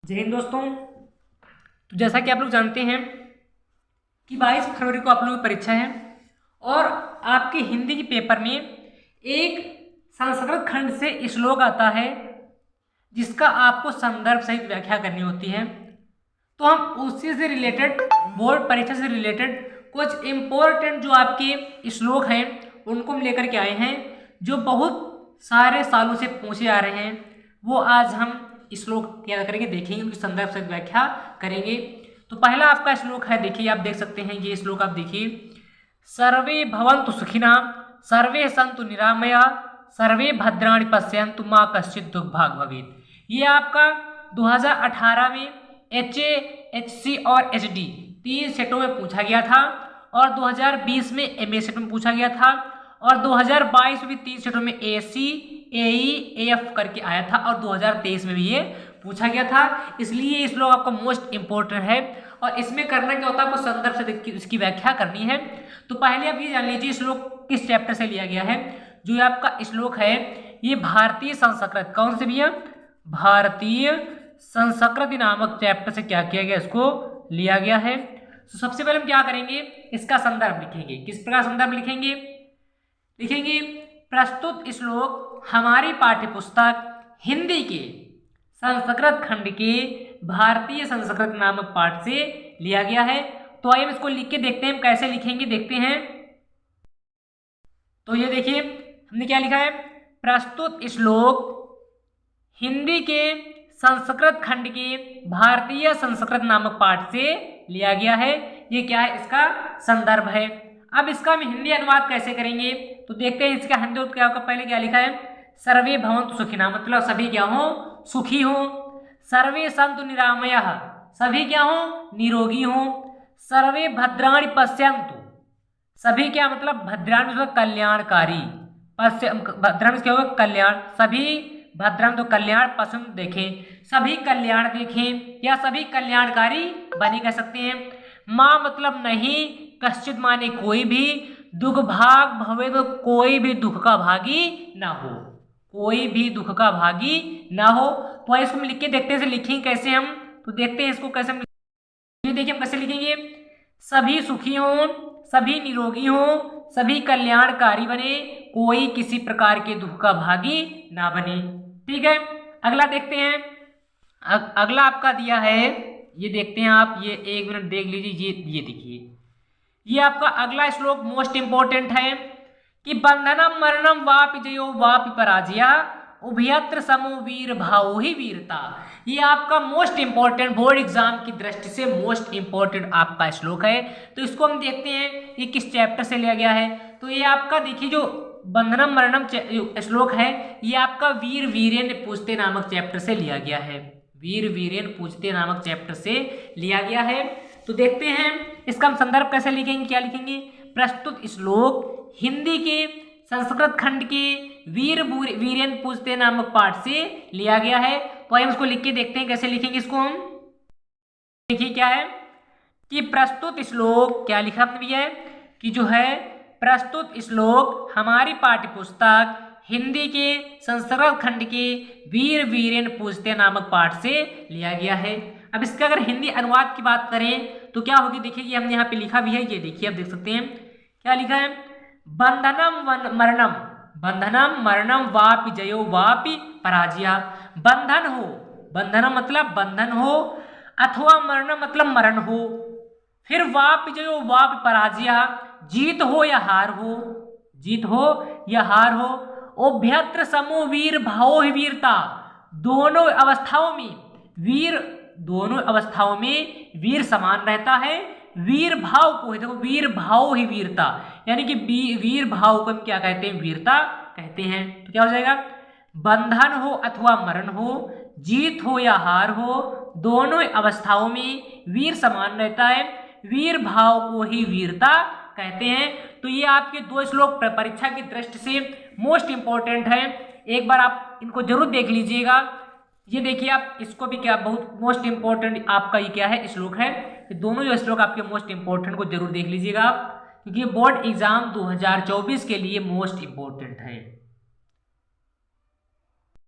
जय हिंद दोस्तों। तो जैसा कि आप लोग जानते हैं कि 22 फरवरी को आप लोगों की परीक्षा है और आपके हिंदी के पेपर में एक संस्कृत खंड से श्लोक आता है जिसका आपको संदर्भ सहित व्याख्या करनी होती है। तो हम उसी से रिलेटेड, बोर्ड परीक्षा से रिलेटेड कुछ इम्पोर्टेंट जो आपके श्लोक हैं उनको हम लेकर के आए हैं, जो बहुत सारे सालों से पूछे आ रहे हैं। वो आज हम श्लोक क्या करेंगे, देखेंगे, उनकी संदर्भ से व्याख्या करेंगे। तो पहला आपका श्लोक है, देखिए आप देख सकते हैं ये श्लोक, आप देखिए, सर्वे भवन्तु सुखिनः सर्वे सन्तु निरामया सर्वे भद्राणि पश्यन्तु मा कश्चित् दुर्भाग् भवेत्। ये आपका 2018 में HA, HC और HD 3 सेटों में पूछा गया था और 2020 में MA सेट में पूछा गया था और 2022 में भी 3 सेटों में AC, AE, AF करके आया था और 2023 में भी ये पूछा गया था। इसलिए ये श्लोक आपका मोस्ट इंपॉर्टेंट है और इसमें करना क्या होता है, आपको संदर्भ से इसकी व्याख्या करनी है। तो पहले आप ये जान लीजिए श्लोक किस चैप्टर से लिया गया है। जो ये आपका श्लोक है ये भारतीय संस्कृत, कौन से भैया, भारतीय संस्कृत नामक चैप्टर से क्या किया गया, इसको लिया गया है। तो सबसे पहले हम क्या करेंगे, इसका संदर्भ लिखेंगे। किस प्रकार संदर्भ लिखेंगे, लिखेंगे प्रस्तुत श्लोक हमारी पाठ्यपुस्तक हिंदी के संस्कृत खंड के भारतीय संस्कृत नामक पाठ से लिया गया है। तो आइए इसको लिख के देखते हैं, हम कैसे लिखेंगे देखते हैं। तो ये देखिए हमने क्या लिखा है, प्रस्तुत श्लोक हिंदी के संस्कृत खंड के भारतीय संस्कृत नामक पाठ से लिया गया है। ये क्या है, इसका संदर्भ है। अब इसका हम हिंदी अनुवाद कैसे करेंगे, तो देखते हैं इसका हिंदी क्या होगा। पहले क्या लिखा है, सर्वे भवन्तु सुखिनः, मतलब सभी क्या हो, सुखी हो। सर्वे सन्तु निरामयः, सभी क्या हो, निरोगी हो। सर्वे भद्राणि पश्यन्तु, सभी क्या मतलब भद्राणि मतलब कल्याणकारी, भद्राणि क्या होगा, कल्याण, सभी भद्राणि तो कल्याण, पसंद देखें, सभी कल्याण देखें या सभी कल्याणकारी बने कह सकते हैं। माँ मतलब नहीं, कश्चित माने कोई भी, दुख भाग भवे तो कोई भी दुख का भागी ना हो, कोई भी दुख का भागी ना हो। तो इसको हम लिख के देखते हैं, लिखेंगे कैसे हम, तो देखते हैं इसको कैसे हम, ये देखिए हम कैसे लिखेंगे, सभी सुखी हों, सभी निरोगी हों, सभी कल्याणकारी बने, कोई किसी प्रकार के दुख का भागी ना बने। ठीक है, अगला देखते हैं। अगला आपका दिया है, ये देखते हैं आप, ये 1 मिनट देख लीजिए। ये देखिए, ये आपका अगला श्लोक मोस्ट इंपॉर्टेंट है कि बंधनम मरणम वापि जयो वापि पराजयः उभयत्र समो वीर भावो ही वीरता। ये आपका मोस्ट इंपॉर्टेंट, बोर्ड एग्जाम की दृष्टि से मोस्ट इंपॉर्टेंट आपका श्लोक है। तो इसको हम देखते हैं ये किस चैप्टर से लिया गया है। तो ये आपका देखिए जो बंधनम मरणम श्लोक है ये आपका वीर वीरेन पूछते नामक चैप्टर से लिया गया है, वीर वीरेन पूछते नामक चैप्टर से लिया गया है। तो देखते हैं इसका हम संदर्भ कैसे लिखेंगे, क्या लिखेंगे, प्रस्तुत श्लोक हिंदी के संस्कृत खंड के वीर वीरेन पूछते नामक पाठ से लिया गया है। तो हम इसको लिख के देखते हैं कैसे लिखेंगे इसको हम। देखिए क्या है कि प्रस्तुत श्लोक, क्या लिखा आपने भी है कि जो है प्रस्तुत श्लोक हमारी पाठ्यपुस्तक हिंदी के संस्कृत खंड के वीर वीरेन पूछते नामक पाठ से लिया गया है। अब इसका अगर हिंदी अनुवाद की बात करें तो क्या होगी, देखिए ये हमने यहाँ पे लिखा भी है, ये देखिए आप देख सकते हैं क्या लिखा है, बंधनम मरणम, बंधनम मरणम वापि जयो वापि पराजयः। बंधन हो, बंधनम मतलब बंधन हो, अथवा मरणम मतलब मरण हो, फिर वापि जयो वापि पराजयः, जीत हो या हार हो, जीत हो या हार हो। उभयत्र समो वीर भावो ही वीरता, दोनों अवस्थाओं में वीर, दोनों अवस्थाओं में वीर समान रहता है। वीर भाव को, देखो वीर भाव ही वीरता, यानी कि वीर भाव को हम क्या कहते हैं, वीरता कहते हैं। तो क्या हो जाएगा, बंधन हो अथवा मरण हो, जीत हो या हार हो, दोनों अवस्थाओं में वीर समान रहता है, वीर भाव को ही वीरता कहते हैं। तो ये आपके 2 श्लोक परीक्षा की दृष्टि से मोस्ट इंपॉर्टेंट है, एक बार आप इनको जरूर देख लीजिएगा। ये देखिए आप इसको भी क्या, बहुत मोस्ट इंपॉर्टेंट आपका ये क्या है, श्लोक है। दोनों जो श्लोक आपके मोस्ट इंपॉर्टेंट को जरूर देख लीजिएगा आप, क्योंकि बोर्ड एग्जाम 2024 के लिए मोस्ट इंपॉर्टेंट है।